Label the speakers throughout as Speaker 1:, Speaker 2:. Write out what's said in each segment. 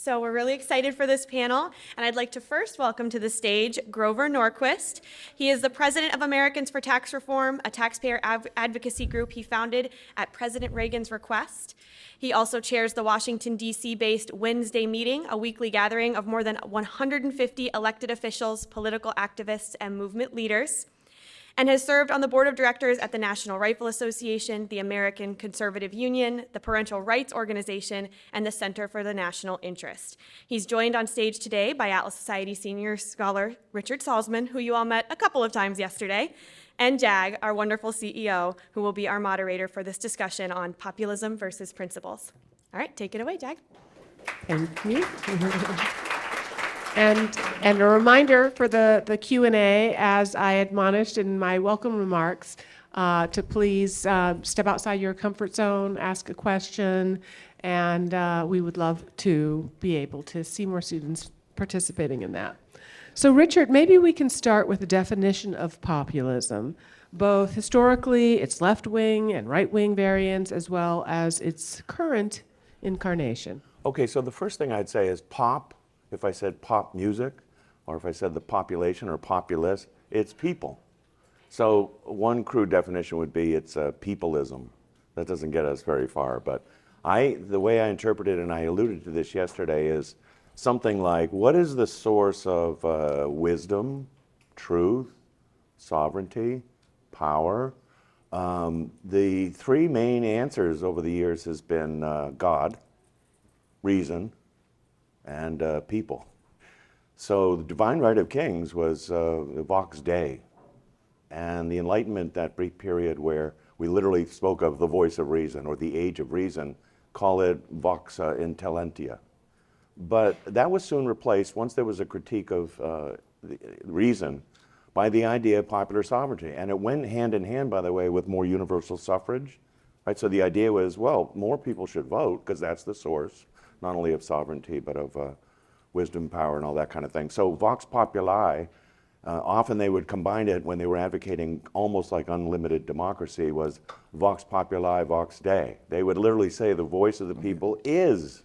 Speaker 1: So we're really excited for this panel, and I'd like to first welcome to the stage Grover Norquist. He is the president of Americans for Tax Reform, a taxpayer advocacy group he founded at President Reagan's request. He also chairs the Washington, D.C.-based Wednesday meeting, a weekly gathering of more than 150 elected officials, political activists, and movement leaders, and has served on the board of directors at the National Rifle Association, the American Conservative Union, the Parental Rights Organization, and the Center for the National Interest. He's joined on stage today by Atlas Society senior scholar Richard Salsman, who you all met a couple of times yesterday, and Jag, our wonderful CEO, who will be our moderator for this discussion on populism versus principles. All right, take it away, Jag.
Speaker 2: Thank you. And a reminder for the Q&A, as I admonished in my welcome remarks, to please step outside your comfort zone, ask a question, and we would love to be able to see more students participating in that. So Richard, maybe we can start with the definition of populism, both historically, its left-wing and right-wing variants, as well as its current incarnation.
Speaker 3: Okay, so the first thing I'd say is pop. If I said pop music, or if I said the population or populist, it's people. So one crude definition would be it's peopleism. That doesn't get us very far, but the way I interpret it, and I alluded to this yesterday, is something like, what is the source of wisdom, truth, sovereignty, power? The three main answers over the years has been God, reason, and people. So the divine right of kings was Vox Dei, and the Enlightenment, that brief period where we literally spoke of the voice of reason or the age of reason, call it Vox Intellentia. But that was soon replaced, once there was a critique of reason, by the idea of popular sovereignty. And it went hand in hand, by the way, with more universal suffrage. Right? So the idea was, well, more people should vote because that's the source, not only of sovereignty, but of wisdom, power, and all that kind of thing. So Vox Populi, often they would combine it when they were advocating almost like unlimited democracy, was Vox Populi, Vox Dei. They would literally say the voice of the people is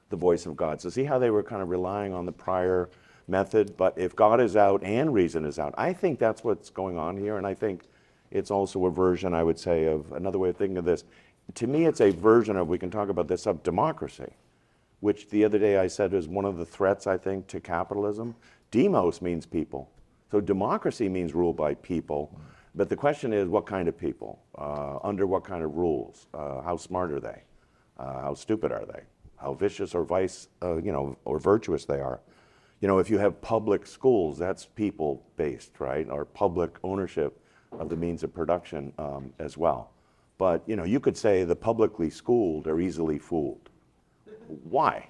Speaker 3: the voice of God. So see how they were kind of relying on the prior method? But if God is out and reason is out, I think that's what's going on here, and I think it's also a version, I would say, of another way of thinking of this. To me, it's a version of, we can talk about this, of democracy, which the other day I said is one of the threats, I think, to capitalism. Demos means people. So democracy means ruled by people. But the question is, what kind of people? Under what kind of rules? How smart are they? How stupid are they? How vicious or or virtuous they are? You know, if you have public schools, that's people-based, right? Or public ownership of the means of production as well. But, you know, you could say the publicly schooled are easily fooled. Why?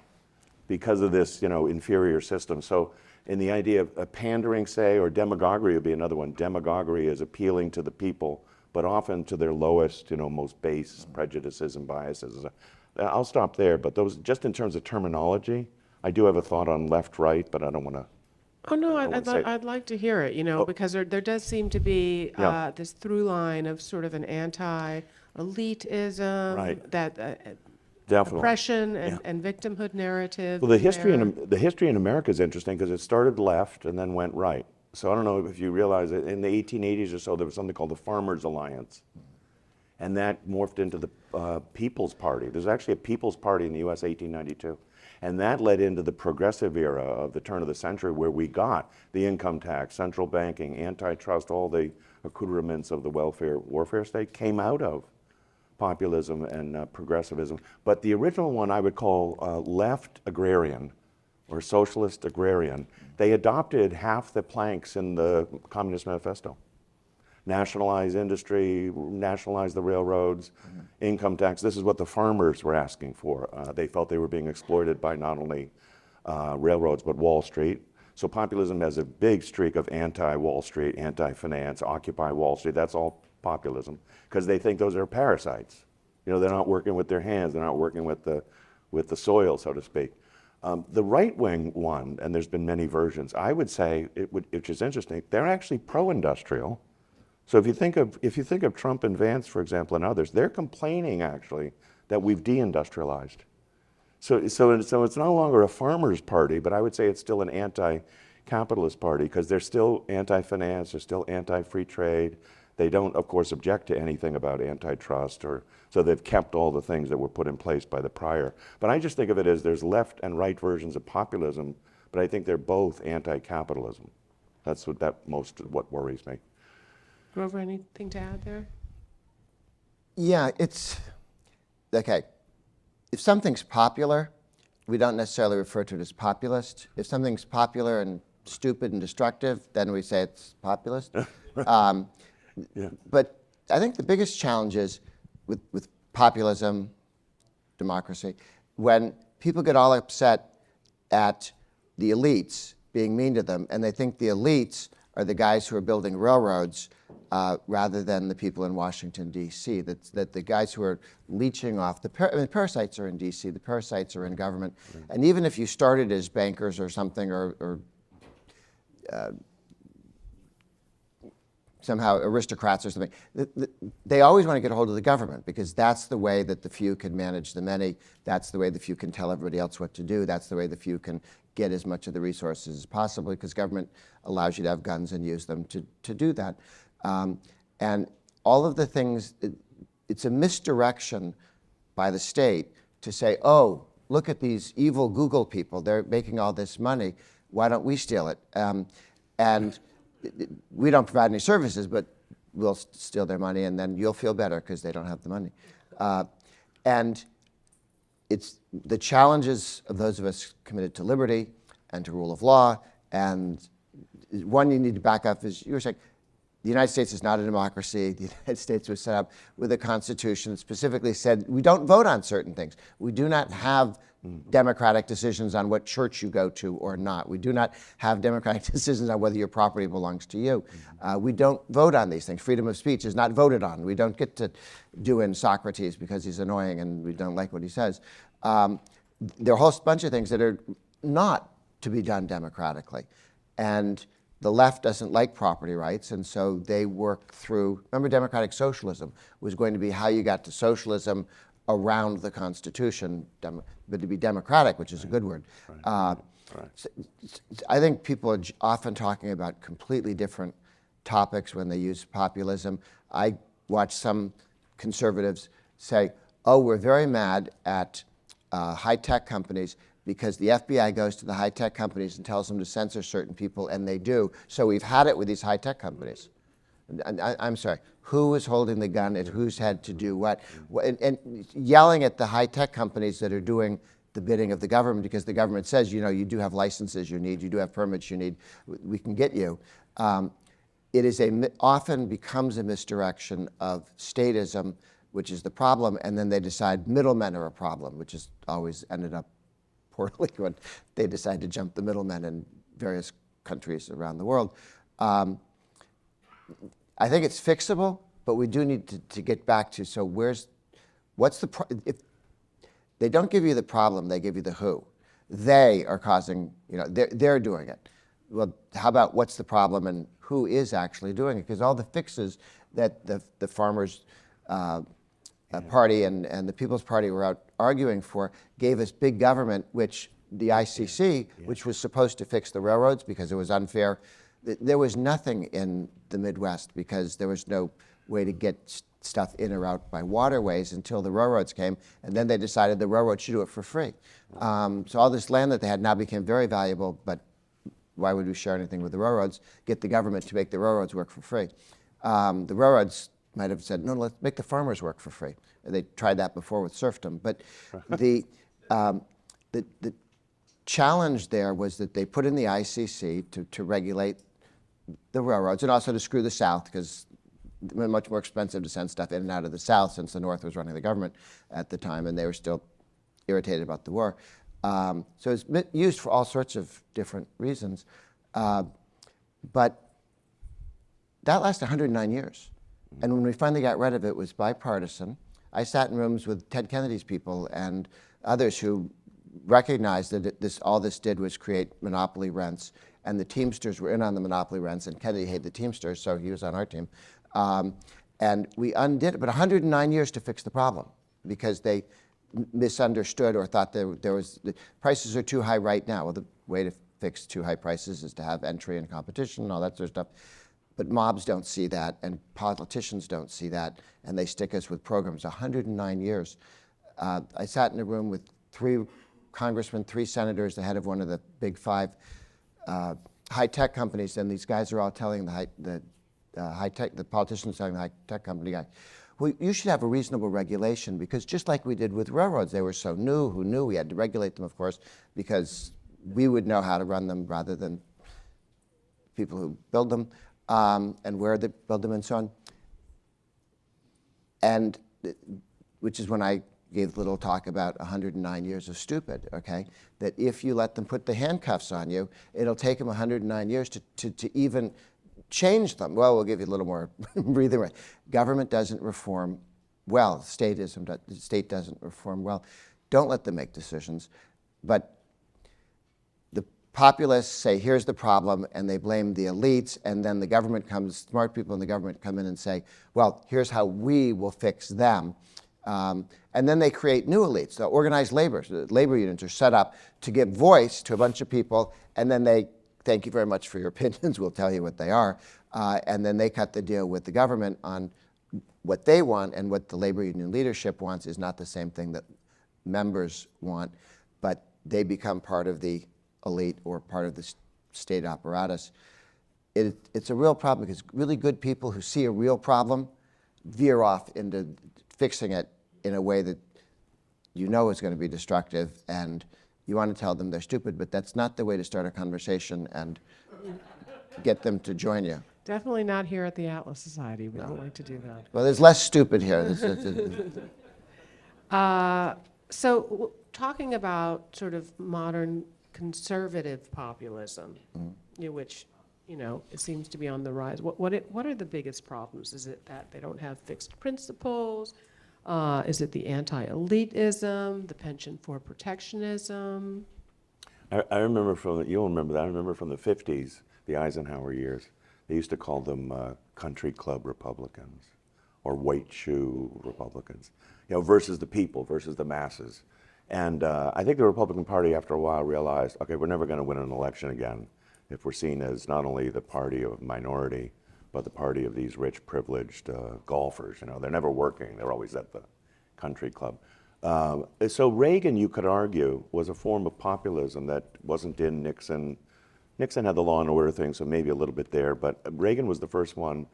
Speaker 3: Because of this, inferior system. So in the idea of pandering, say, or demagoguery would be another one. Demagoguery is appealing to the people, but often to their lowest, most base prejudices and biases. I'll stop there, but those, just in terms of terminology, I do have a thought on left, right, but I don't want to.
Speaker 2: Oh, no, I'd like to hear it, because there does seem to be this through line of sort of an anti-elitism,
Speaker 3: Right.
Speaker 2: that
Speaker 3: Definitely.
Speaker 2: oppression and victimhood narrative.
Speaker 3: Well, the history in America is interesting because it started left and then went right. So I don't know if you realize that in the 1880s or so, there was something called the Farmers Alliance. And that morphed into the People's Party. There's actually a People's Party in the U.S. 1892. And that led into the progressive era of the turn of the century, where we got the income tax, central banking, antitrust, all the accoutrements of the warfare state came out of populism and progressivism. But the original one I would call left agrarian or socialist agrarian. They adopted half the planks in the Communist Manifesto. Nationalize industry, nationalize the railroads, income tax. This is what the farmers were asking for. They felt they were being exploited by not only railroads, but Wall Street. So populism has a big streak of anti-Wall Street, anti-finance, Occupy Wall Street. That's all populism, because they think those are parasites. They're not working with their hands. They're not working with the soil, so to speak. The right-wing one, and there's been many versions, I would say, which is interesting, they're actually pro-industrial. So if you think of Trump and Vance, for example, and others, they're complaining actually that we've deindustrialized. So it's no longer a farmers' party, but I would say it's still an anti-capitalist party because they're still anti-finance, they're still anti-free trade. They don't, of course, object to anything about antitrust, so they've kept all the things that were put in place by the prior. But I just think of it as there's left and right versions of populism, but I think they're both anti-capitalism. That's what worries me.
Speaker 2: Grover, anything to add there?
Speaker 4: Yeah, it's, okay. If something's popular, we don't necessarily refer to it as populist. If something's popular and stupid and destructive, then we say it's populist.
Speaker 3: Yeah.
Speaker 4: But I think the biggest challenge is with populism, democracy, when people get all upset at the elites being mean to them, and they think the elites are the guys who are building railroads rather than the people in Washington, D.C., that the guys who are leeching off, parasites are in D.C., the parasites are in government. Right. And even if you started as bankers or something, or somehow aristocrats or something, they always want to get a hold of the government because that's the way that the few can manage the many. That's the way the few can tell everybody else what to do. That's the way the few can get as much of the resources as possible because government allows you to have guns and use them to do that. And all of the things, it's a misdirection by the state to say, oh, look at these evil Google people. They're making all this money. Why don't we steal it? And we don't provide any services, but we'll steal their money, and then you'll feel better because they don't have the money. And it's the challenges of those of us committed to liberty and to rule of law. And one you need to back up is you were saying, the United States is not a democracy. The United States was set up with a constitution that specifically said we don't vote on certain things. We do not have democratic decisions on what church you go to or not. We do not have democratic decisions on whether your property belongs to you. We don't vote on these things. Freedom of speech is not voted on. We don't get to do in Socrates because he's annoying and we don't like what he says. There are a whole bunch of things that are not to be done democratically. And the left doesn't like property rights, and so they work through, remember democratic socialism was going to be how you got to socialism around the Constitution, but to be democratic, which is a good word. So I think people are often talking about completely different topics when they use populism. I watch some conservatives say, oh, we're very mad at high-tech companies because the FBI goes to the high-tech companies and tells them to censor certain people, and they do. So we've had it with these high-tech companies. I'm sorry, who is holding the gun and who's had to do what? And yelling at the high-tech companies that are doing the bidding of the government because the government says, you know, you do have licenses you need, you do have permits you need, we can get you. It is often becomes a misdirection of statism, which is the problem, and then they decide middlemen are a problem, which has always ended up poorly when they decide to jump the middlemen in various countries around the world. I think it's fixable, but we do need to get back to, so what's the, if they don't give you the problem, they give you the who. They are causing, you know, they're doing it. Well, how about what's the problem and who is actually doing it? Because all the fixes that the farmers' party and the People's Party were out arguing for gave us big government, which the ICC, which was supposed to fix the railroads because it was unfair. There was nothing in the Midwest because there was no way to get stuff in or out by waterways until the railroads came, and then they decided the railroads should do it for free. So all this land that they had now became very valuable, but why would we share anything with the railroads? Get the government to make the railroads work for free. The railroads might have said, no, let's make the farmers work for free. They tried that before with serfdom. But the challenge there was that they put in the ICC to regulate the railroads and also to screw the South because it was much more expensive to send stuff in and out of the South since the North was running the government at the time and they were still irritated about the war. So it's used for all sorts of different reasons. But that lasted 109 years. And when we finally got rid of it, it was bipartisan. I sat in rooms with Ted Kennedy's people and others who recognized that all this did was create monopoly rents, and the Teamsters were in on the monopoly rents, and Kennedy hated the Teamsters, so he was on our team. And we undid it, but 109 years to fix the problem, because they misunderstood or thought there was, the prices are too high right now. Well, the way to fix too high prices is to have entry and competition and all that sort of stuff. But mobs don't see that, and politicians don't see that, and they stick us with programs. 109 years. I sat in a room with 3 congressmen, 3 senators, the head of one of the big 5 high-tech companies, and these guys are all telling the politicians telling the high-tech company guy, well, you should have a reasonable regulation, because just like we did with railroads, they were so new, who knew? We had to regulate them, of course, because we would know how to run them rather than people who build them, and where they build them and so on. And which is when I gave a little talk about 109 years of stupid, okay? That if you let them put the handcuffs on you, it'll take them 109 years to even change them. Well, we'll give you a little more breathing room. Government doesn't reform well. The state doesn't reform well. Don't let them make decisions. But the populists say, here's the problem, and they blame the elites, and then the government comes, smart people in the government come in and say, well, here's how we will fix them. And then they create new elites. The organized labor unions are set up to give voice to a bunch of people, and then they, thank you very much for your opinions, we'll tell you what they are, and then they cut the deal with the government on what they want, and what the labor union leadership wants is not the same thing that members want, but they become part of the elite or part of the state apparatus. It's a real problem, because really good people who see a real problem veer off into fixing it in a way that you know is going to be destructive, and you want to tell them they're stupid, but that's not the way to start a conversation and get them to join you.
Speaker 2: Definitely not here at the Atlas Society. We don't like to do that.
Speaker 4: Well, there's less stupid here.
Speaker 2: Talking about sort of modern conservative populism, which, it seems to be on the rise. What are the biggest problems? Is it that they don't have fixed principles? Is it the anti-elitism, the penchant for protectionism?
Speaker 3: I remember you'll remember that, I remember from the 50s, the Eisenhower years, they used to call them country club Republicans, or white shoe Republicans, versus the people, versus the masses. And I think the Republican Party, after a while, realized, okay, we're never going to win an election again if we're seen as not only the party of minority, but the party of these rich, privileged golfers. They're never working. They're always at the country club. So Reagan, you could argue, was a form of populism that wasn't in Nixon. Nixon had the law and order thing, so maybe a little bit there, but Reagan was the first one.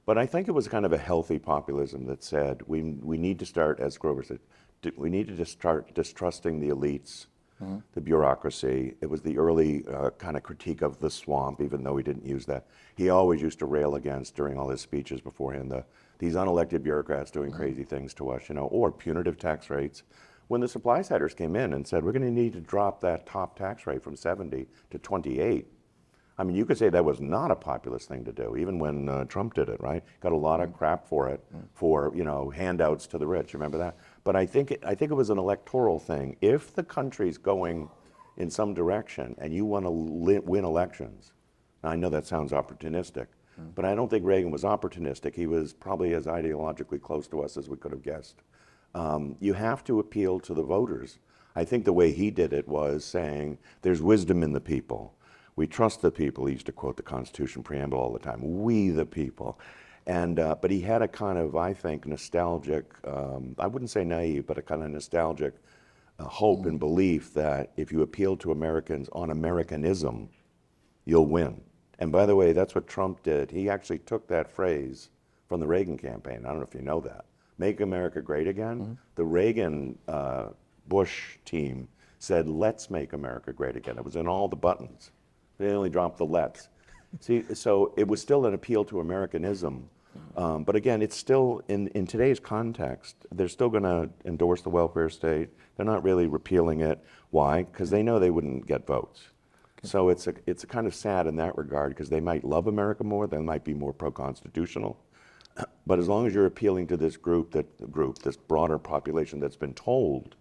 Speaker 3: But I think it was kind of a healthy populism that said, we need to start, as Grover said, we need to start distrusting the elites, the bureaucracy. It was the early kind of critique of the swamp, even though he didn't use that. He always used to rail against, during all his speeches beforehand, these unelected bureaucrats doing crazy things to us, or punitive tax rates. When the supply siders came in and said, we're going to need to drop that top tax rate from 70 to 28, I mean, you could say that was not a populist thing to do, even when Trump did it, right? Got a lot of crap for it, for, handouts to the rich, remember that? But I think it was an electoral thing. If the country's going in some direction and you want to win elections, now I know that sounds opportunistic, but I don't think Reagan was opportunistic. He was probably as ideologically close to us as we could have guessed. You have to appeal to the voters. I think the way he did it was saying, there's wisdom in the people. We trust the people. He used to quote the Constitution preamble all the time, we the people. And, but he had a kind of, I think, nostalgic, I wouldn't say naive, but a kind of nostalgic hope and belief that if you appeal to Americans on Americanism, you'll win. And by the way, that's what Trump did. He actually took that phrase from the Reagan campaign. I don't know if you know that. Make America Great Again. The Reagan Bush team said, let's make America great again. It was in all the buttons. They only dropped the let's. See, so it was still an appeal to Americanism. But again, it's still, in today's context, they're still going to endorse the welfare state. They're not really repealing it. Why? Because they know they wouldn't get votes. So it's a kind of sad in that regard, because they might love America more, they might be more pro-constitutional. But as long as you're appealing to this this broader population that's been told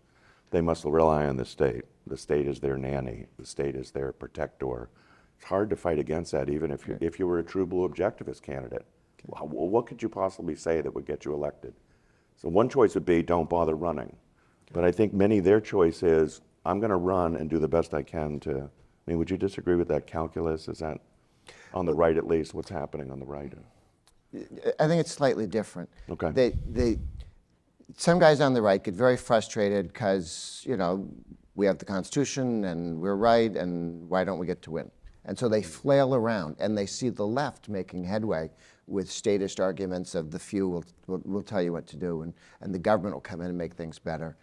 Speaker 3: they must rely on the state is their nanny, the state is their protector. It's hard to fight against that, even if you were a true blue objectivist candidate. What could you possibly say that would get you elected? So one choice would be don't bother running. But I think many, their choice is, I'm going to run and do the best I can to, I mean, would you disagree with that calculus? Is that, on the right at least, what's happening on the right?
Speaker 4: I think it's slightly different.
Speaker 3: Okay.
Speaker 4: Some guys on the right get very frustrated because, you know, we have the Constitution and we're right, and why don't we get to win? And so they flail around, and they see the left making headway with statist arguments of the few will tell you what to do, and the government will come in and make things better,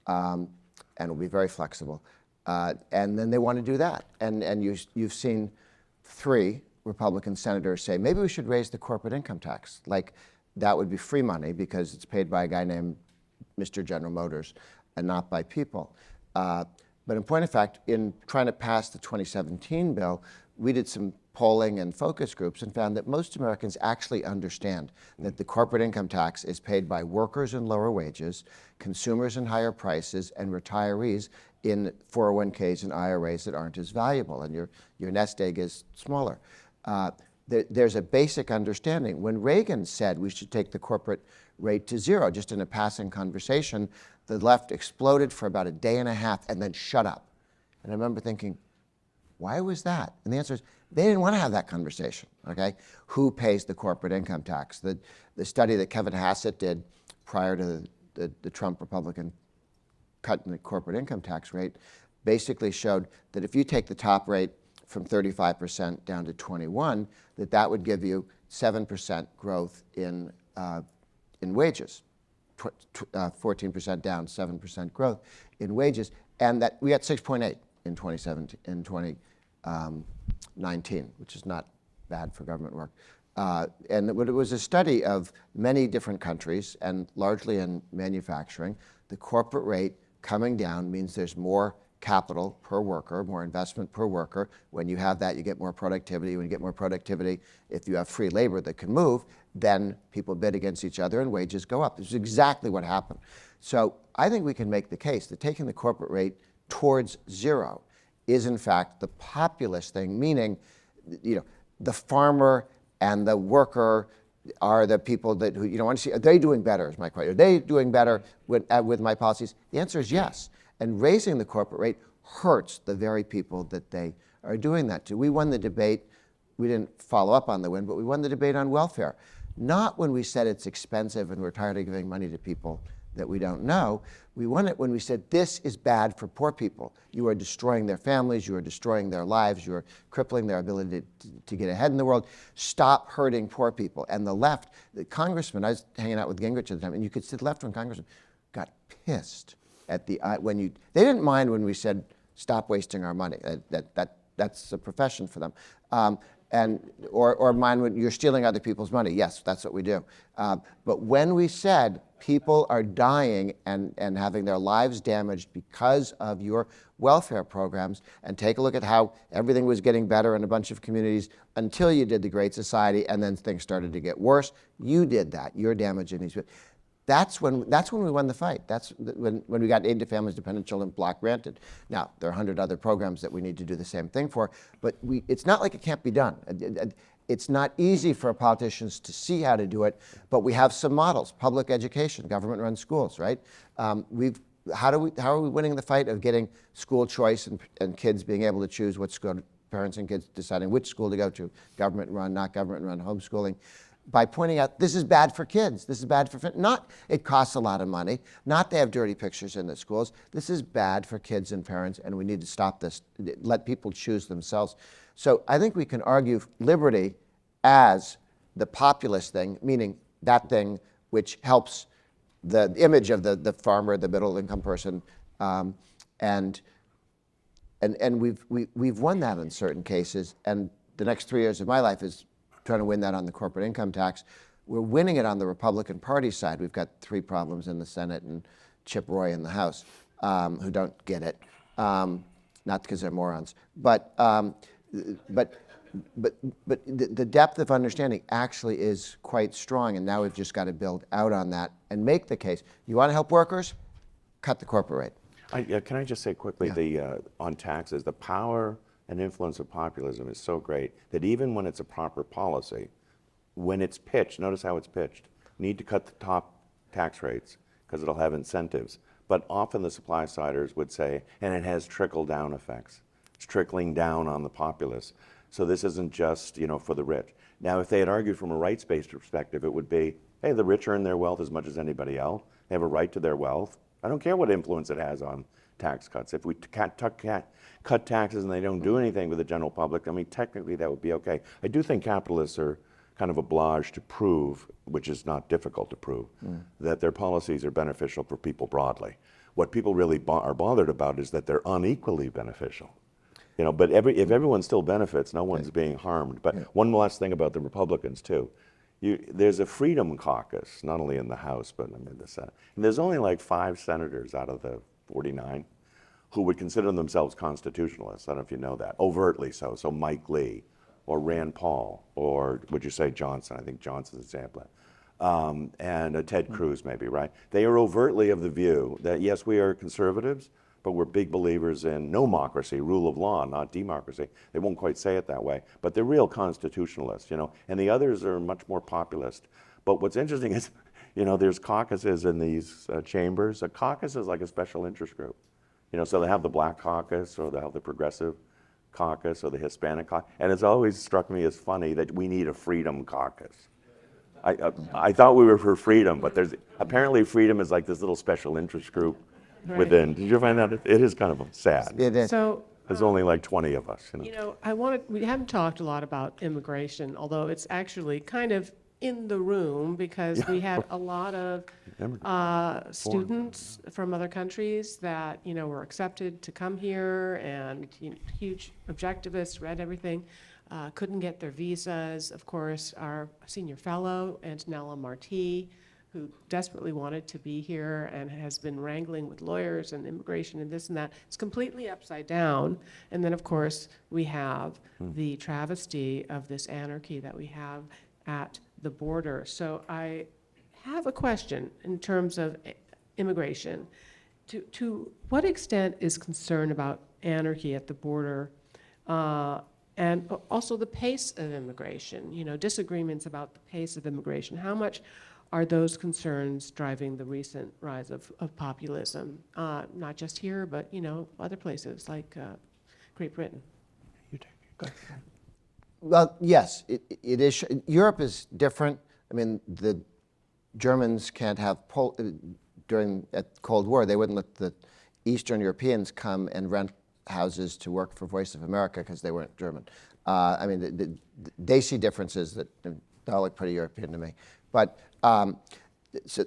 Speaker 4: and will be very flexible. And then they want to do that. And you've seen 3 Republican senators say, maybe we should raise the corporate income tax. Like, that would be free money because it's paid by a guy named Mr. General Motors and not by people. But in point of fact, in trying to pass the 2017 bill, we did some polling and focus groups and found that most Americans actually understand that the corporate income tax is paid by workers in lower wages, consumers in higher prices, and retirees in 401ks and IRAs that aren't as valuable, and your nest egg is smaller. There's a basic understanding. When Reagan said we should take the corporate rate to 0, just in a passing conversation, the left exploded for about a day and a half and then shut up. And I remember thinking, why was that? And the answer is, they didn't want to have that conversation, okay? Who pays the corporate income tax? The study that Kevin Hassett did prior to the Trump Republican cut in the corporate income tax rate basically showed that if you take the top rate from 35% down to 21, that would give you 7% growth in wages. 14% down, 7% growth in wages, and that we got 6.8 in 2019, which is not bad for government work. And it was a study of many different countries, and largely in manufacturing. The corporate rate coming down means there's more capital per worker, more investment per worker. When you have that, you get more productivity. When you get more productivity, if you have free labor that can move, then people bid against each other and wages go up. This is exactly what happened. So I think we can make the case that taking the corporate rate towards 0 is in fact the populist thing, meaning, you know, the farmer and the worker are the people who you don't want to see. Are they doing better, is my question. Are they doing better with my policies? The answer is yes. And raising the corporate rate hurts the very people that they are doing that to. We won the debate. We didn't follow up on the win, but we won the debate on welfare. Not when we said it's expensive and we're tired of giving money to people that we don't know. We won it when we said this is bad for poor people. You are destroying their families. You are destroying their lives. You are crippling their ability to get ahead in the world. Stop hurting poor people. And the left, the congressman, I was hanging out with Gingrich at the time, and you could see the left-wing congressman got pissed at they didn't mind when we said stop wasting our money. That's a profession for them. Or mind when you're stealing other people's money. Yes, that's what we do. But when we said people are dying and having their lives damaged because of your welfare programs, and take a look at how everything was getting better in a bunch of communities until you did the Great Society, and then things started to get worse. You did that. You're damaging these people. That's when we won the fight. That's when we got aid to families, dependent children, block granted. Now, there are 100 other programs that we need to do the same thing for, but it's not like it can't be done. It's not easy for politicians to see how to do it, but we have some models. Public education, government-run schools, right? How are we winning the fight of getting school choice and kids being able to choose what school, parents and kids deciding which school to go to, government-run, not government-run, homeschooling? By pointing out, this is bad for kids, this is bad for, not it costs a lot of money, not they have dirty pictures in the schools, this is bad for kids and parents, and we need to stop this, let people choose themselves. So I think we can argue liberty as the populist thing, meaning that thing which helps the image of the farmer, the middle income person, and we've won that in certain cases, and the next 3 years of my life is trying to win that on the corporate income tax. We're winning it on the Republican Party side. We've got 3 problems in the Senate and Chip Roy in the House who don't get it, not because they're morons. But the depth of understanding actually is quite strong, and now we've just got to build out on that and make the case. You want to help workers? Cut the corporate rate.
Speaker 3: Can I just say quickly, on taxes, the power and influence of populism is so great that even when it's a proper policy, when it's pitched, notice how it's pitched, need to cut the top tax rates because it'll have incentives. But often the supply-siders would say, and it has trickle-down effects. It's trickling down on the populace. So this isn't just, for the rich. Now, if they had argued from a rights-based perspective, it would be, hey, the rich earn their wealth as much as anybody else. They have a right to their wealth. I don't care what influence it has on tax cuts. If we cut taxes and they don't do anything with the general public, I mean, technically that would be okay. I do think capitalists are kind of obliged to prove, which is not difficult to prove, that their policies are beneficial for people broadly. What people really are bothered about is that they're unequally beneficial. But if everyone still benefits, no one's being harmed. But one last thing about the Republicans, too. There's a freedom caucus, not only in the House, but in the Senate. And there's only like 5 senators out of the 49 who would consider themselves constitutionalists. I don't know if you know that. Overtly so. So Mike Lee, or Rand Paul, or would you say Johnson? I think Johnson's example. And Ted Cruz, maybe, right? They are overtly of the view that, yes, we are conservatives, but we're big believers in nomocracy, rule of law, not democracy. They won't quite say it that way, but they're real constitutionalists, and the others are much more populist. But what's interesting is, there's caucuses in these chambers. A caucus is like a special interest group. So they have the Black Caucus, or they have the Progressive Caucus, or the Hispanic Caucus, and it's always struck me as funny that we need a Freedom Caucus. I thought we were for freedom, but apparently freedom is like this little special interest group within. Did you find that? It is kind of sad.
Speaker 4: It is.
Speaker 2: So,
Speaker 3: There's only like 20 of us.
Speaker 2: we haven't talked a lot about immigration, although it's actually kind of in the room because we had a lot of students from other countries that, were accepted to come here, and huge objectivists, read everything, couldn't get their visas. Of course, our senior fellow, Antonella Marti, who desperately wanted to be here and has been wrangling with lawyers and immigration and this and that. It's completely upside down. And then, of course, we have the travesty of this anarchy that we have at the border. So I have a question in terms of immigration. To what extent is concern about anarchy at the border and also the pace of immigration, disagreements about the pace of immigration? How much are those concerns driving the recent rise of populism, not just here, but other places like Great Britain?
Speaker 3: You take it. Go ahead.
Speaker 4: Well, yes, it is. Europe is different. I mean, the Germans can't have during the Cold War. They wouldn't let the Eastern Europeans come and rent houses to work for Voice of America because they weren't German. I mean, they see differences that don't look pretty European to me. But so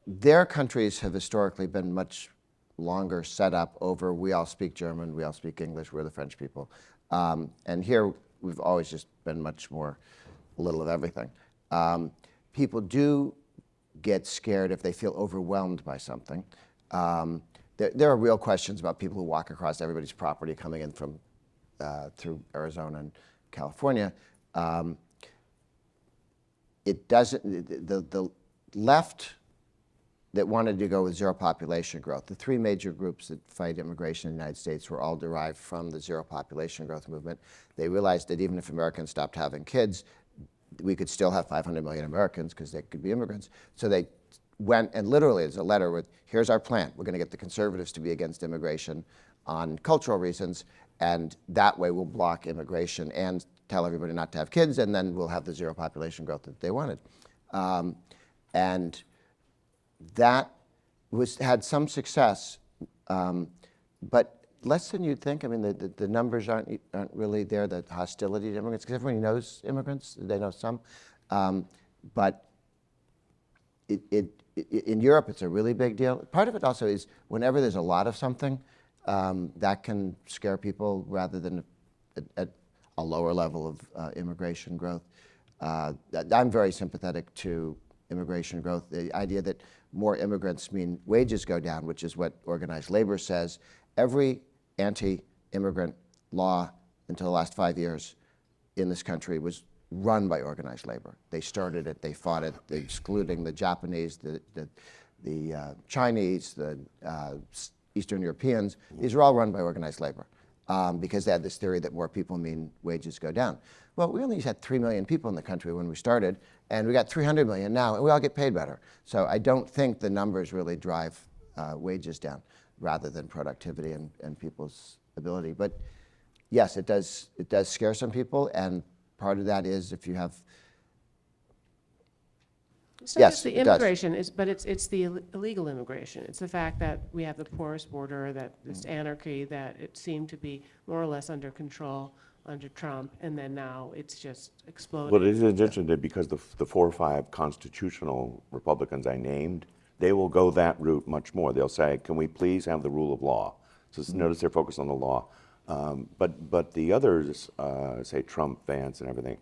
Speaker 4: their countries have historically been much longer set up over, we all speak German, we all speak English, we're the French people. And here we've always just been much more a little of everything. People do get scared if they feel overwhelmed by something. There are real questions about people who walk across everybody's property coming in from through Arizona and California. It doesn't, the left that wanted to go with zero population growth, the 3 major groups that fight immigration in the United States were all derived from the zero population growth movement. They realized that even if Americans stopped having kids, we could still have 500 million Americans because they could be immigrants. So they went, and literally there's a letter with, here's our plan. We're going to get the conservatives to be against immigration on cultural reasons, and that way we'll block immigration and tell everybody not to have kids, and then we'll have the zero population growth that they wanted. And that had some success, but less than you'd think. I mean, the numbers aren't really there, the hostility to immigrants, because everybody knows immigrants, they know some. But in Europe, it's a really big deal. Part of it also is whenever there's a lot of something, that can scare people rather than at a lower level of immigration growth. I'm very sympathetic to immigration growth. The idea that more immigrants mean wages go down, which is what organized labor says. Every anti-immigrant law until the last 5 years in this country was run by organized labor. They started it, they fought it, excluding the Japanese, the Chinese, the Eastern Europeans. These are all run by organized labor because they had this theory that more people mean wages go down. Well, we only had 3 million people in the country when we started, and we got 300 million now, and we all get paid better. So I don't think the numbers really drive wages down rather than productivity and people's ability. But yes, it does scare some people, and part of that is if you have.
Speaker 2: It's not
Speaker 4: Yes,
Speaker 2: just the
Speaker 4: it does.
Speaker 2: immigration, but it's the illegal immigration. It's the fact that we have the porous border, that this anarchy, that it seemed to be more or less under control under Trump, and then now it's just exploded.
Speaker 3: Well, it is interesting that because the 4 or 5 constitutional Republicans I named, they will go that route much more. They'll say, can we please have the rule of law? So notice they're focused on the law. But the others, say Trump, Vance, and everything,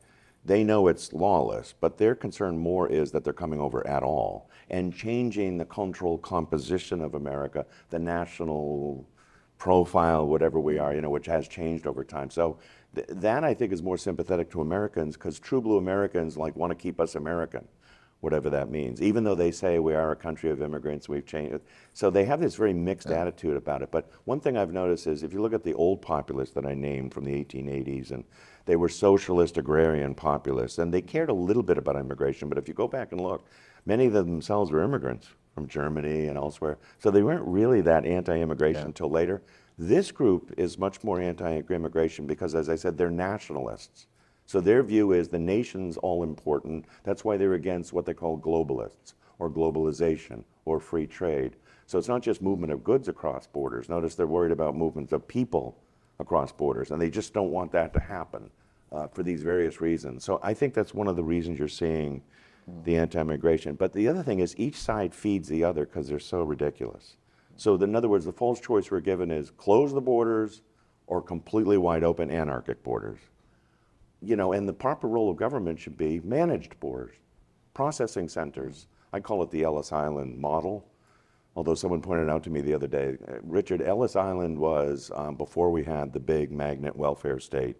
Speaker 3: they know it's lawless, but their concern more is that they're coming over at all and changing the cultural composition of America, the national profile, whatever we are, which has changed over time. So that I think is more sympathetic to Americans, because true blue Americans want to keep us American, whatever that means, even though they say we are a country of immigrants, we've changed. So they have this very mixed attitude about it. But one thing I've noticed is if you look at the old populists that I named from the 1880s, and they were socialist, agrarian populists, and they cared a little bit about immigration, but if you go back and look, many of them themselves were immigrants from Germany and elsewhere. So they weren't really that anti-immigration until later. This group is much more anti-immigration because, as I said, they're nationalists. So their view is the nation's all important. That's why they're against what they call globalists or globalization or free trade. So it's not just movement of goods across borders. Notice they're worried about movements of people across borders, and they just don't want that to happen for these various reasons. So I think that's one of the reasons you're seeing the anti-immigration. But the other thing is each side feeds the other because they're so ridiculous. So in other words, the false choice we're given is close the borders or completely wide open anarchic borders. And the proper role of government should be managed borders, processing centers. I call it the Ellis Island model, although someone pointed out to me the other day, Richard, Ellis Island was before we had the big magnet welfare state,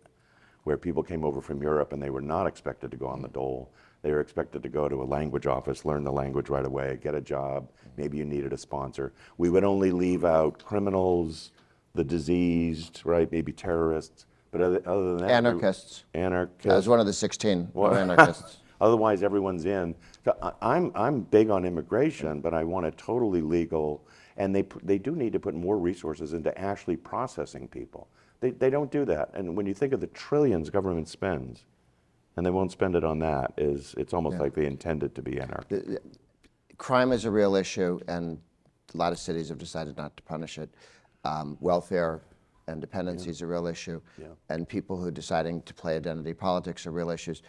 Speaker 3: where people came over from Europe and they were not expected to go on the dole. They were expected to go to a language office, learn the language right away, get a job. Maybe you needed a sponsor. We would only leave out criminals, the diseased, right? Maybe terrorists. But other than that,
Speaker 4: Anarchists.
Speaker 3: Anarchists.
Speaker 4: I was one of the 16 anarchists.
Speaker 3: Otherwise, everyone's in. So I'm big on immigration, but I want it totally legal. And they do need to put more resources into actually processing people. They don't do that. And when you think of the trillions government spends, and they won't spend it on that, it's almost like they intended to be anarchy.
Speaker 4: Crime is a real issue, and a lot of cities have decided not to punish it. Welfare and dependency is a real issue, and people who are deciding to play identity politics are real issues.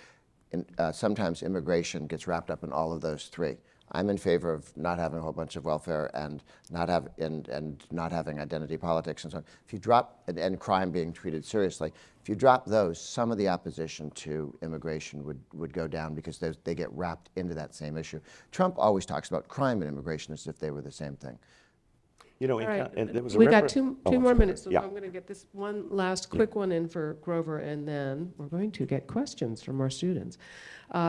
Speaker 4: And, sometimes immigration gets wrapped up in all of those three. I'm in favor of not having a whole bunch of welfare and not having identity politics and so on. If you drop and crime being treated seriously, if you drop those, some of the opposition to immigration would go down because they get wrapped into that same issue. Trump always talks about crime and immigration as if they were the same thing.
Speaker 2: All right.
Speaker 3: And there was a
Speaker 2: We got two
Speaker 3: I'm
Speaker 2: more
Speaker 3: sorry.
Speaker 2: minutes, so
Speaker 3: Yeah.
Speaker 2: I'm going to get this one last quick one in for Grover, and then we're going to get questions from our students.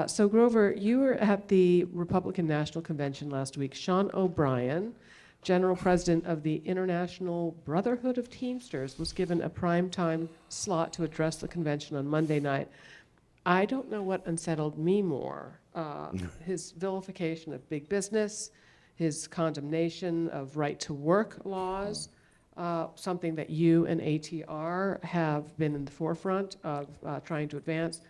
Speaker 2: So Grover, you were at the Republican National Convention last week. Sean O'Brien, General President of the International Brotherhood of Teamsters, was given a primetime slot to address the convention on Monday night. I don't know what unsettled me more, his vilification of big business, his condemnation of right-to-work laws, something that you and ATR have been in the forefront of trying to advance,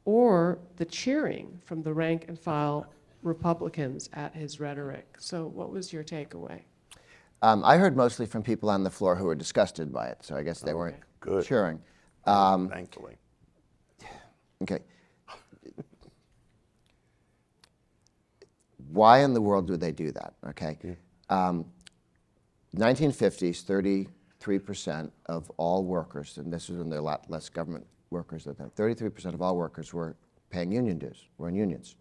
Speaker 2: or the cheering from the rank-and-file Republicans at his rhetoric. So what was your takeaway?
Speaker 4: I heard mostly from people on the floor who were disgusted by it, so I guess they weren't
Speaker 3: Good.
Speaker 4: cheering.
Speaker 3: Thankfully.
Speaker 4: Okay. Why in the world do they do that? Okay. 1950s, 33% of all workers, and this was when there were a lot less government workers at that, 33% of all workers were paying union dues, were in unions.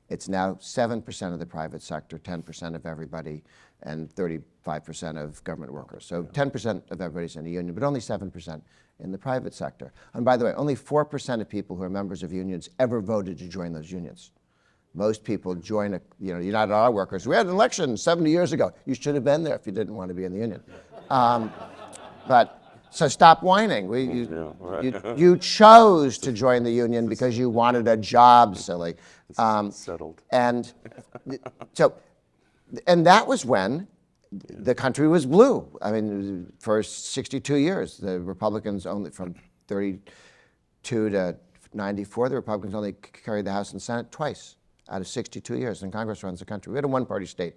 Speaker 4: It's now 7% of the private sector, 10% of everybody, and 35% of government workers. So 10% of everybody's in a union, but only 7% in the private sector. And by the way, only 4% of people who are members of unions ever voted to join those unions. Most people join United Auto Workers. We had an election 70 years ago. You should have been there if you didn't want to be in the union. So stop whining. You chose to join the union because you wanted a job, silly.
Speaker 3: Settled.
Speaker 4: And that was when the country was blue. I mean, for 62 years, the Republicans only, from 32 to 94, the Republicans only carried the House and Senate twice out of 62 years, and Congress runs the country. We had a one-party state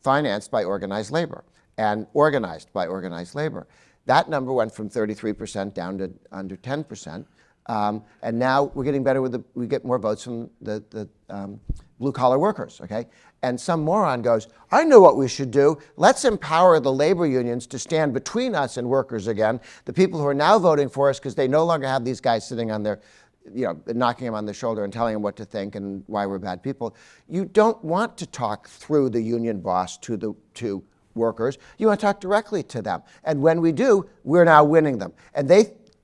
Speaker 4: financed by organized labor and organized by organized labor. That number went from 33% down to under 10%. And now we're getting better with we get more votes from the blue-collar workers, okay? And some moron goes, I know what we should do. Let's empower the labor unions to stand between us and workers again, the people who are now voting for us because they no longer have these guys sitting on their, knocking them on the shoulder and telling them what to think and why we're bad people. You don't want to talk through the union boss to workers. You want to talk directly to them. And when we do, we're now winning them. And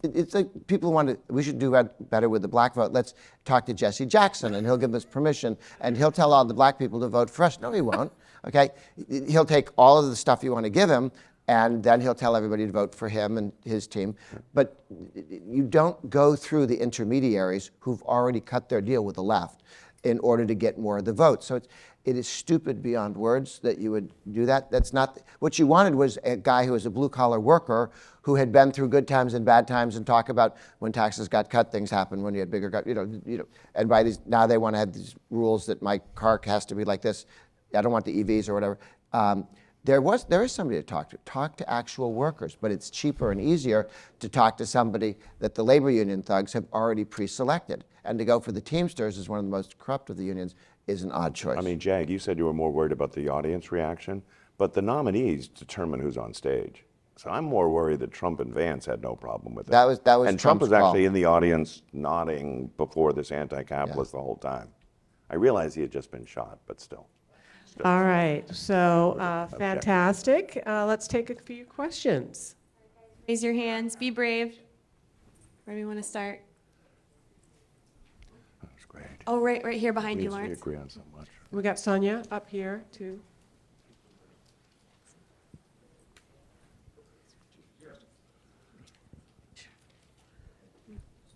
Speaker 4: it's like people we should do better with the black vote. Let's talk to Jesse Jackson and he'll give us permission and he'll tell all the black people to vote for us. No, he won't, okay? He'll take all of the stuff you want to give him and then he'll tell everybody to vote for him and his team. But you don't go through the intermediaries who've already cut their deal with the left in order to get more of the votes. So it is stupid beyond words that you would do that. That's not, what you wanted was a guy who was a blue-collar worker who had been through good times and bad times and talk about when taxes got cut, things happened, when you had bigger, and by these, now they want to have these rules that my car has to be like this. I don't want the EVs or whatever. There is somebody to talk to actual workers, but it's cheaper and easier to talk to somebody that the labor union thugs have already pre-selected. And to go for the Teamsters is one of the most corrupt of the unions is an odd choice.
Speaker 3: I mean, Jag, you said you were more worried about the audience reaction, but the nominees determine who's on stage. So I'm more worried that Trump and Vance had no problem with it.
Speaker 4: That was
Speaker 3: and Trump
Speaker 4: Trump's
Speaker 3: was actually
Speaker 4: call.
Speaker 3: in the audience nodding before this anti-capitalist the whole time. I realized he had just been shot, but still.
Speaker 2: All right, so fantastic. Let's take a few questions.
Speaker 1: Raise your hands, be brave. Where do you want to start?
Speaker 3: That's great.
Speaker 1: Oh, right here behind you,
Speaker 3: We
Speaker 1: Lawrence.
Speaker 3: agree on so much.
Speaker 2: We got Sonia up here too.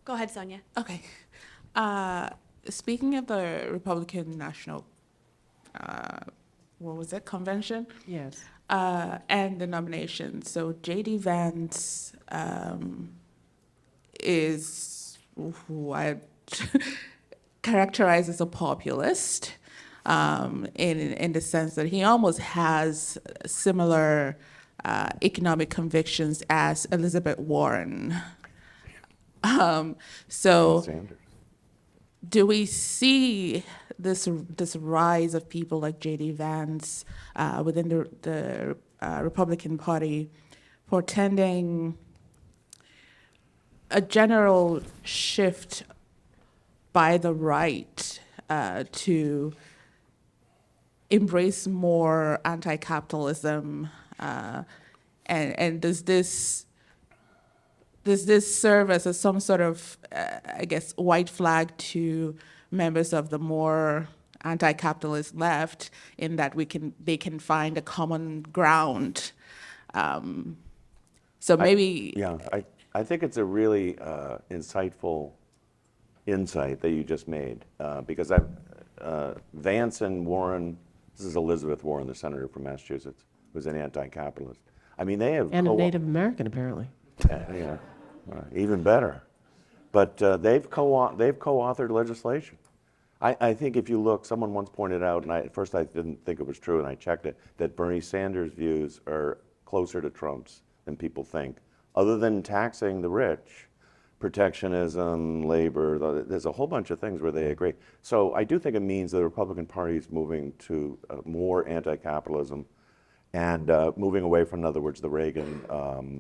Speaker 1: Go ahead, Sonia.
Speaker 5: Okay. Speaking of the Republican National, convention?
Speaker 2: Yes.
Speaker 5: And the nomination. So J.D. Vance is who I characterize as a populist in the sense that he almost has similar economic convictions as Elizabeth Warren. So
Speaker 3: Sanders.
Speaker 5: do we see this rise of people like J.D. Vance within the Republican Party portending a general shift by the right to embrace more anti-capitalism, and does this serve as some sort of, I guess, white flag to members of the more anti-capitalist left, in that they can find a common ground? So maybe.
Speaker 3: I think it's a really insightful insight that you just made, because Vance and Warren, this is Elizabeth Warren, the senator from Massachusetts, who's an anti-capitalist. I mean, they have
Speaker 2: And a Native American, apparently.
Speaker 3: Yeah, even better. But they've co-authored legislation. I think if you look, someone once pointed out, and at first I didn't think it was true, and I checked it, that Bernie Sanders' views are closer to Trump's than people think. Other than taxing the rich, protectionism, labor, there's a whole bunch of things where they agree. So I do think it means the Republican Party is moving to more anti-capitalism and moving away from, in other words, the Reagan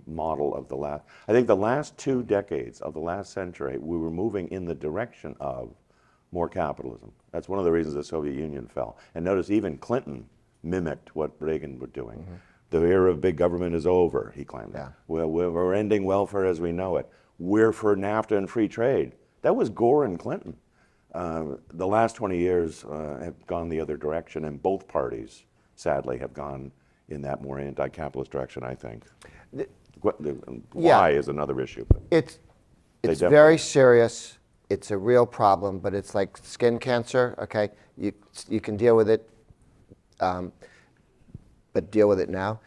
Speaker 3: model of the last. I think the last 2 decades of the last century, we were moving in the direction of more capitalism. That's one of the reasons the Soviet Union fell. And notice even Clinton mimicked what Reagan was doing. Mm-hmm. The era of big government is over, he claimed.
Speaker 4: Yeah.
Speaker 3: We're ending welfare as we know it. We're for NAFTA and free trade. That was Gore and Clinton. The last 20 years have gone the other direction, and both parties, sadly, have gone in that more anti-capitalist direction, I think. Why is another issue. But
Speaker 4: It's very serious. It's a real problem, but it's like skin cancer, okay? You can deal with it. but deal with it now.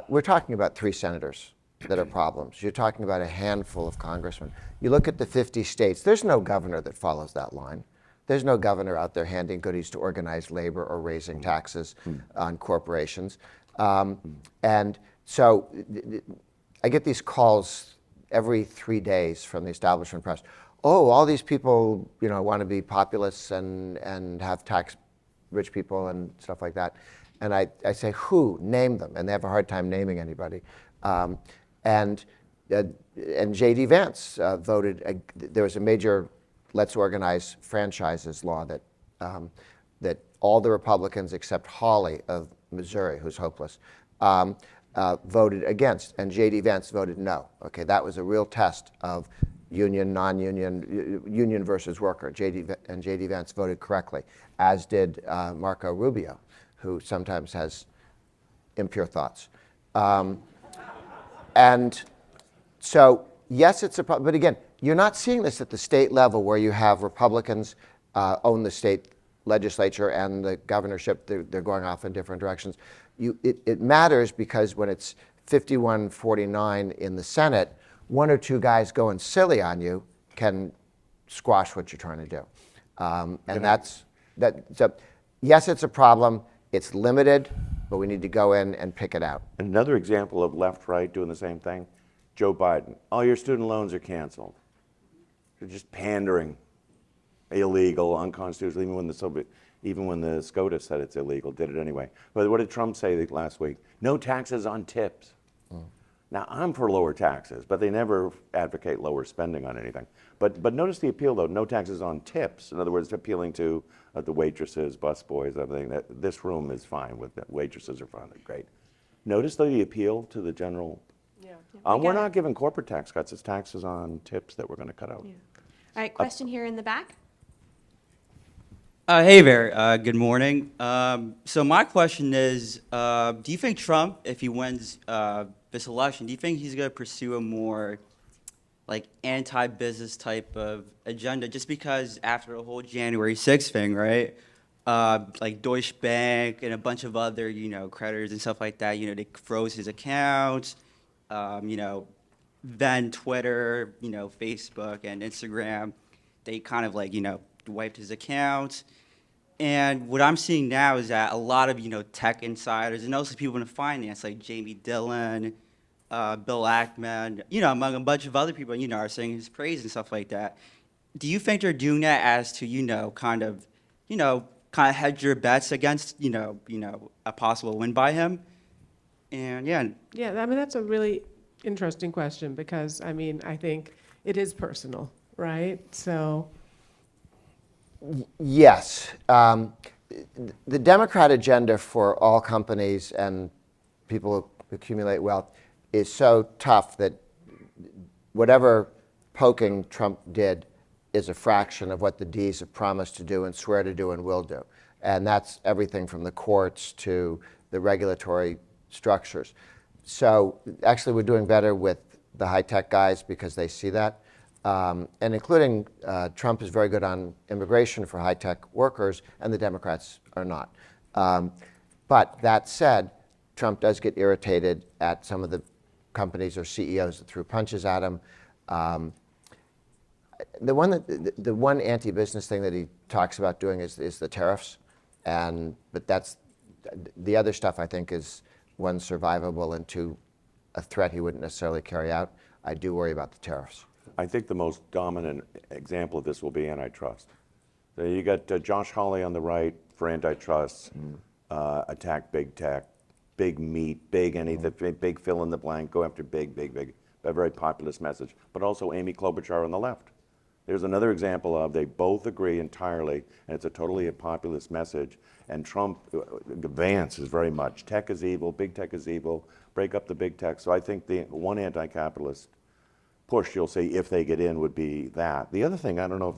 Speaker 4: We're talking about 3 senators that are problems. You're talking about a handful of congressmen. You look at the 50 states, there's no governor that follows that line. There's no governor out there handing goodies to organized labor or raising taxes on corporations. And so I get these calls every 3 days from the establishment press. Oh, all these people, want to be populists and have tax rich people and stuff like that. And I say, who? Name them. And they have a hard time naming anybody. And J.D. Vance voted. There was a major Let's Organize Franchises law that that all the Republicans except Hawley of Missouri, who's hopeless, voted against, and J.D. Vance voted no. Okay, that was a real test of union, non-union, union versus worker. J.D. Vance voted correctly, as did Marco Rubio, who sometimes has impure thoughts. And so, yes, it's a problem. But again, you're not seeing this at the state level where you have Republicans own the state legislature and the governorship. They're going off in different directions. It matters because when it's 51-49 in the Senate, 1 or 2 guys going silly on you can squash what you're trying to do. And that's that. So, yes, it's a problem. It's limited, but we need to go in and pick it out.
Speaker 3: Another example of left-right doing the same thing, Joe Biden. All your student loans are canceled. They're just pandering, illegal, unconstitutional, even when the SCOTUS said it's illegal, did it anyway. But what did Trump say last week? No taxes on tips. Now, I'm for lower taxes, but they never advocate lower spending on anything. But notice the appeal, though, no taxes on tips. In other words, appealing to the waitresses, busboys, everything. This room is fine with that. Waitresses are fine, they're great. Notice, though, the appeal to the general. Yeah. We're not giving corporate tax cuts. It's taxes on tips that we're going to cut out.
Speaker 1: Yeah. All right, question here in the back.
Speaker 6: Hey there, good morning. So my question is, do you think Trump, if he wins this election, do you think he's going to pursue a more like anti-business type of agenda? Just because after the whole January 6th thing, right? Like Deutsche Bank and a bunch of other, creditors and stuff like that, they froze his accounts, then Twitter, Facebook and Instagram, they kind of wiped his accounts. And what I'm seeing now is that a lot of, tech insiders and also people in finance like Jamie Dillon, Bill Ackman, among a bunch of other people, are saying his praise and stuff like that. Do you think they're doing that as to, kind of hedge your bets against, a possible win by him? And yeah.
Speaker 2: Yeah, I mean, that's a really interesting question because, I think it is personal, right? So.
Speaker 4: Yes. The Democrat agenda for all companies and people who accumulate wealth is so tough that whatever poking Trump did is a fraction of what the Ds have promised to do and swear to do and will do. And that's everything from the courts to the regulatory structures. So actually we're doing better with the high-tech guys because they see that. And including Trump is very good on immigration for high-tech workers, and the Democrats are not. But that said, Trump does get irritated at some of the companies or CEOs that threw punches at him. The one anti-business thing that he talks about doing is the tariffs, but that's the other stuff. I think is one, survivable, and two, a threat he wouldn't necessarily carry out. I do worry about the tariffs.
Speaker 3: I think the most dominant example of this will be antitrust. So you got Josh Hawley on the right for antitrust, attack big tech, big meat, big anything, big fill in the blank, go after big, a very populist message. But also Amy Klobuchar on the left. There's another example of they both agree entirely, and it's a totally populist message. And Trump, Vance is very much tech is evil, big tech is evil, break up the big tech. So I think the one anti-capitalist push you'll see if they get in would be that. The other thing, I don't know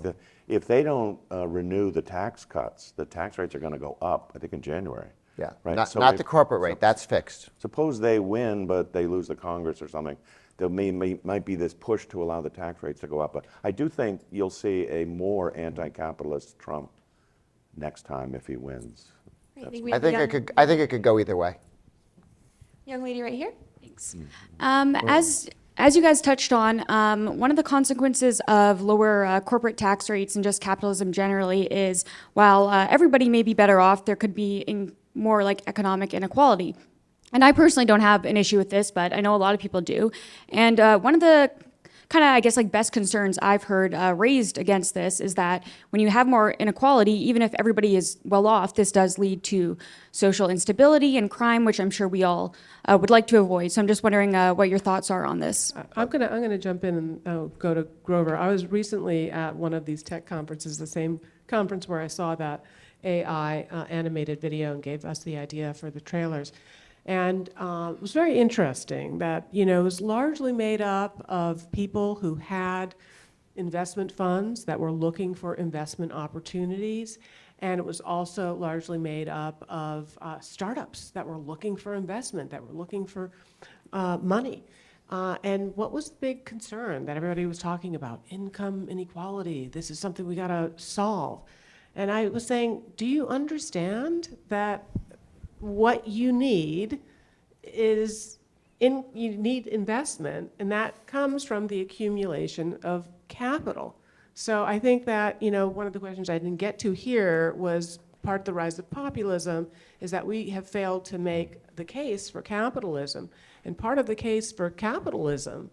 Speaker 3: if they don't renew the tax cuts, the tax rates are going to go up, I think in January.
Speaker 4: Yeah,
Speaker 3: right?
Speaker 4: Not the corporate rate, that's fixed.
Speaker 3: Suppose they win, but they lose the Congress or something. There might be this push to allow the tax rates to go up. But I do think you'll see a more anti-capitalist Trump next time if he wins.
Speaker 4: I think it could go either way.
Speaker 1: Young lady right here.
Speaker 7: Thanks. As you guys touched on, one of the consequences of lower corporate tax rates and just capitalism generally is while everybody may be better off, there could be more like economic inequality. And I personally don't have an issue with this, but I know a lot of people do. And one of the kind of, I guess, like best concerns I've heard raised against this is that when you have more inequality, even if everybody is well off, this does lead to social instability and crime, which I'm sure we all would like to avoid. So I'm just wondering what your thoughts are on this.
Speaker 2: I'm gonna jump in and go to Grover. I was recently at one of these tech conferences, the same conference where I saw that AI animated video and gave us the idea for the trailers. And it was very interesting that, it was largely made up of people who had investment funds that were looking for investment opportunities. And it was also largely made up of startups that were looking for investment, that were looking for money. And what was the big concern that everybody was talking about? Income inequality. This is something we got to solve. And I was saying, do you understand that what you need is you need investment, and that comes from the accumulation of capital. So I think that, one of the questions I didn't get to here was part of the rise of populism is that we have failed to make the case for capitalism. And part of the case for capitalism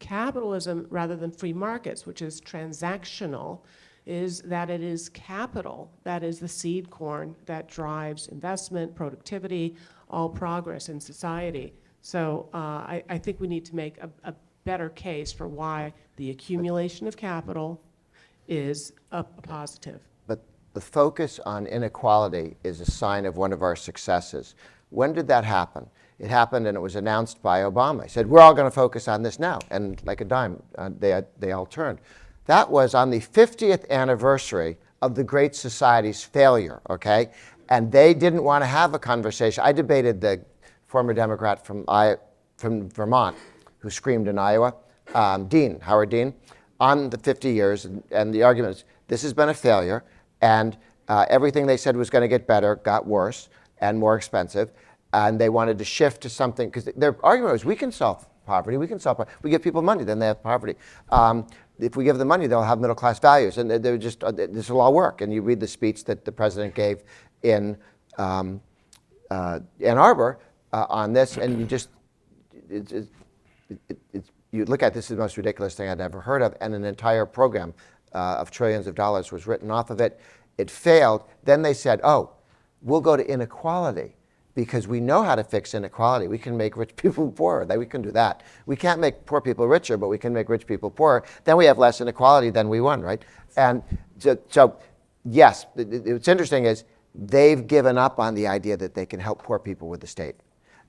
Speaker 2: rather than free markets, which is transactional, is that it is capital that is the seed corn that drives investment, productivity, all progress in society. So I think we need to make a better case for why the accumulation of capital is a positive.
Speaker 4: But the focus on inequality is a sign of one of our successes. When did that happen? It happened and it was announced by Obama. He said, we're all going to focus on this now. And like a dime, they all turned. That was on the 50th anniversary of the Great Society's failure, okay? And they didn't want to have a conversation. I debated the former Democrat from Vermont who screamed in Iowa, Howard Dean, on the 50 years. And the argument is, this has been a failure, and everything they said was going to get better got worse and more expensive. And they wanted to shift to something, because their argument was, we can solve poverty, we give people money, then they have poverty. If we give them money, they'll have middle-class values, and they're just, this will all work. And you read the speech that the president gave in Ann Arbor on this, and you just, you look at this is the most ridiculous thing I'd ever heard of, and an entire program of trillions of dollars was written off of it. It failed. Then they said, oh, we'll go to inequality, because we know how to fix inequality. We can make rich people poorer. We can do that. We can't make poor people richer, but we can make rich people poorer. Then we have less inequality, then we won, right? And so yes, what's interesting is they've given up on the idea that they can help poor people with the state.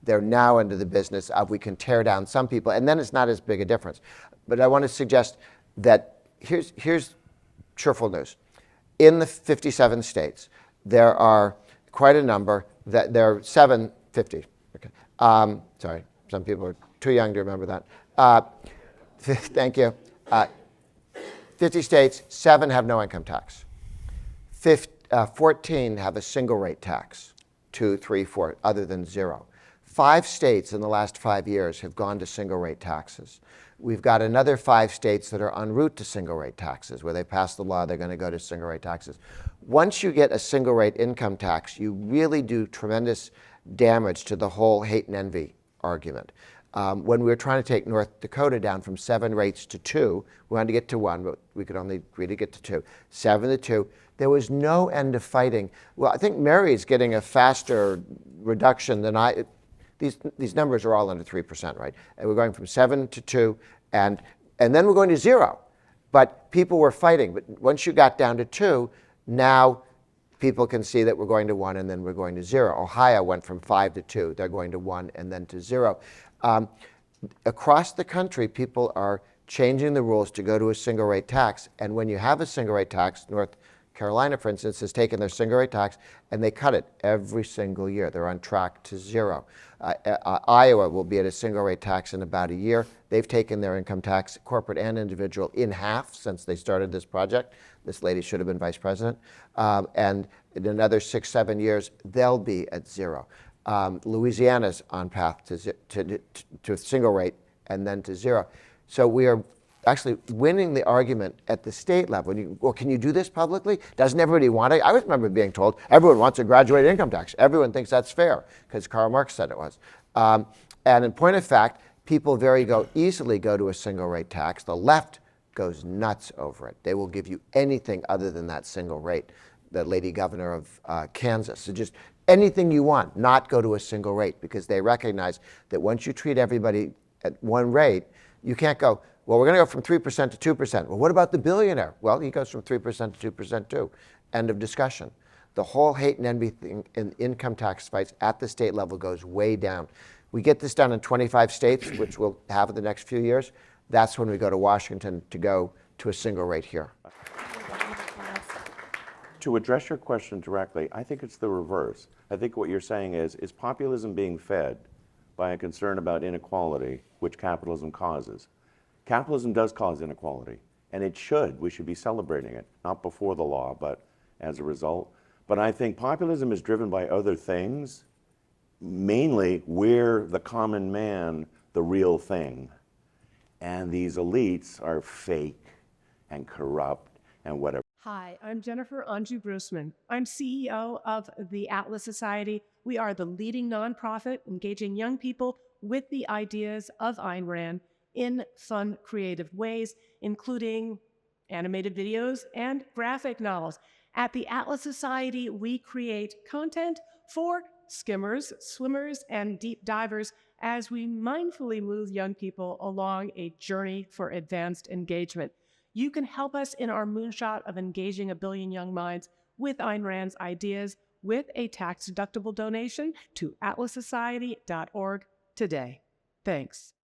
Speaker 4: They're now into the business of we can tear down some people, and then it's not as big a difference. But I want to suggest that here's cheerful news. In the 57 states, there are quite a number. That there are 750. Okay. Sorry, some people are too young to remember that. Thank you. 50 states, 7 have no income tax. 14 have a single rate tax, 2, 3, 4, other than 0. 5 states in the last 5 years have gone to single rate taxes. We've got another 5 states that are en route to single rate taxes, where they pass the law, they're going to go to single rate taxes. Once you get a single rate income tax, you really do tremendous damage to the whole hate and envy argument. When we were trying to take North Dakota down from 7 rates to 2, we wanted to get to 1, but we could only agree to get to 2. 7 to 2, there was no end of fighting. Well, I think Mary's getting a faster reduction than I. These numbers are all under 3%, right? And we're going from 7 to 2, and then we're going to 0. But people were fighting. But once you got down to 2, now people can see that we're going to 1 and then we're going to 0. Ohio went from 5 to 2. They're going to 1 and then to 0. Across the country, people are changing the rules to go to a single rate tax. And when you have a single rate tax, North Carolina, for instance, has taken their single rate tax and they cut it every single year. They're on track to 0. Iowa will be at a single rate tax in about a year. They've taken their income tax, corporate and individual, in half since they started this project. This lady should have been vice president. And in another 6, 7 years, they'll be at 0. Louisiana's on path to a single rate and then to zero. So we are actually winning the argument at the state level. Well, can you do this publicly? Doesn't everybody want it? I always remember being told everyone wants a graduated income tax. Everyone thinks that's fair because Karl Marx said it was. And in point of fact, people very easily go to a single rate tax. The left goes nuts over it. They will give you anything other than that single rate. The lady governor of Kansas. So just anything you want, not go to a single rate, because they recognize that once you treat everybody at one rate, you can't go, well, we're going to go from 3% to 2%. Well, what about the billionaire? Well, he goes from 3% to 2% too. End of discussion. The whole hate and envy thing in income tax fights at the state level goes way down. We get this done in 25 states, which we'll have in the next few years. That's when we go to Washington to go to a single rate here.
Speaker 3: To address your question directly, I think it's the reverse. I think what you're saying is populism being fed by a concern about inequality, which capitalism causes? Capitalism does cause inequality, and it should. We should be celebrating it, not before the law, but as a result. But I think populism is driven by other things, mainly we're the common man, the real thing. And these elites are fake and corrupt and whatever.
Speaker 2: Hi, I'm Jennifer Grossman. I'm CEO of the Atlas Society. We are the leading nonprofit engaging young people with the ideas of Ayn Rand in fun, creative ways, including animated videos and graphic novels. At the Atlas Society, we create content for skimmers, swimmers, and deep divers as we mindfully move young people along a journey for advanced engagement. You can help us in our moonshot of engaging 1 billion young minds with Ayn Rand's ideas with a tax-deductible donation to atlassociety.org today. Thanks.